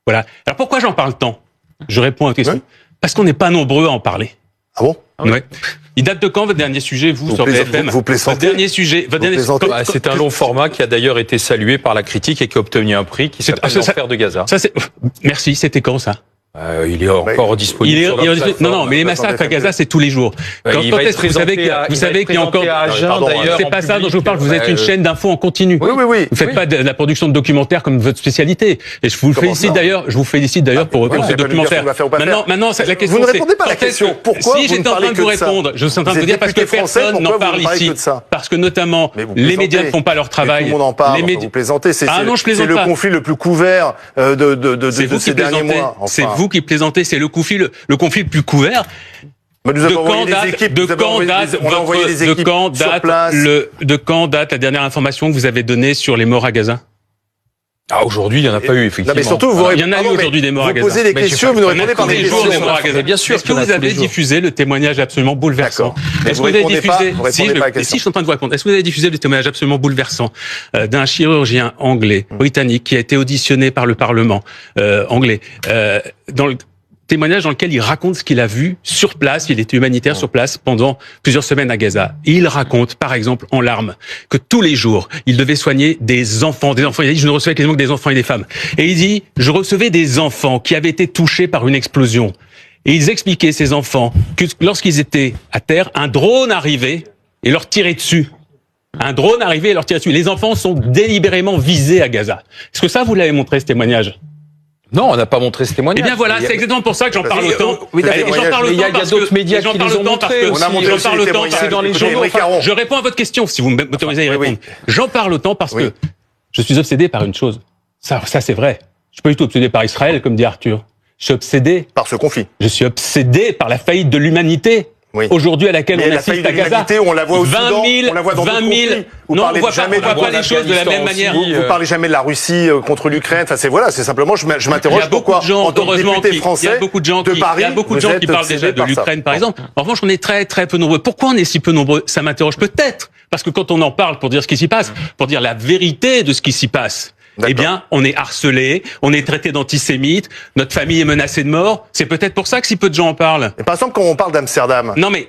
Voilà. Alors pourquoi j'en parle tant? Je réponds à votre question. Parce qu'on n'est pas nombreux à en parler. Ah bon? Ouais. Il date de quand votre dernier sujet, vous sur BFM? Vous plaisantez? Votre dernier sujet. C'est un long format qui a d'ailleurs été salué par la critique et qui a obtenu un prix qui s'appelle L'Enfer de Gaza. Merci, c'était quand ça? Il est encore disponible. Non, mais les massacres à Gaza, c'est tous les jours. Quand est-ce que vous savez qu'il y a encore... C'est pas ça dont je vous parle. Vous êtes une chaîne d'infos en continu. Oui. Vous faites pas de la production de documentaires comme votre spécialité. Et je vous félicite d'ailleurs pour ce documentaire. Maintenant, la question c'est... Vous ne répondez pas à la question. Pourquoi si j'étais en train de vous répondre, je suis en train de vous dire parce que personne n'en parle ici. Parce que notamment, les médias ne font pas leur travail. Tout le monde en parle. Vous plaisantez. C'est le conflit le plus couvert de ces derniers mois. C'est vous qui plaisantez, c'est le conflit le plus couvert. De quand date la dernière information que vous avez donnée sur les morts à Gaza? Aujourd'hui, il n'y en a pas eu, effectivement. Non, mais surtout, il y en a eu aujourd'hui des morts à Gaza. Vous posez des questions, vous ne répondez pas des questions. Bien sûr. Est-ce que vous avez diffusé le témoignage absolument bouleversant? Est-ce que vous avez diffusé, si je suis en train de vous répondre, est-ce que vous avez diffusé le témoignage absolument bouleversant d'un chirurgien anglais, britannique, qui a été auditionné par le Parlement anglais, dans le témoignage dans lequel il raconte ce qu'il a vu sur place. Il était humanitaire sur place pendant plusieurs semaines à Gaza. Et il raconte, par exemple, en larmes, que tous les jours, il devait soigner des enfants. Il a dit, je ne recevais quasiment que des enfants et des femmes. Et il dit, je recevais des enfants qui avaient été touchés par une explosion. Et ils expliquaient, ces enfants, que lorsqu'ils étaient à terre, un drone arrivait et leur tirait dessus. Un drone arrivait et leur tirait dessus. Les enfants sont délibérément visés à Gaza. Est-ce que ça, vous l'avez montré, ce témoignage? Non, on n'a pas montré ce témoignage. Eh bien voilà, c'est exactement pour ça que j'en parle autant. Il y a d'autres médias qui les ont montrés. On a montré aussi les témoignages dans les journaux. Je réponds à votre question, si vous m'autorisez à y répondre. J'en parle autant parce que je suis obsédé par une chose. Ça c'est vrai. Je suis pas du tout obsédé par Israël, comme dit Arthur. Je suis obsédé par ce conflit. Je suis obsédé par la faillite de l'humanité. Aujourd'hui à laquelle on assiste à Gaza. On la voit au Soudan, on la voit dans d'autres conflits. Non, on ne voit pas les choses de la même manière. Vous parlez jamais de la Russie contre l'Ukraine. Enfin, c'est simplement, je m'interroge pourquoi, en tant que député français de Paris, il y a beaucoup de gens qui parlent déjà de l'Ukraine, par exemple. En revanche, on est très, très peu nombreux. Pourquoi on est si peu nombreux? Ça m'interroge peut-être. Parce que quand on en parle pour dire ce qui s'y passe, pour dire la vérité de ce qui s'y passe, eh bien, on est harcelé, on est traité d'antisémite, notre famille est menacée de mort. C'est peut-être pour ça que si peu de gens en parlent. Et par exemple, quand on parle d'Amsterdam. Non, mais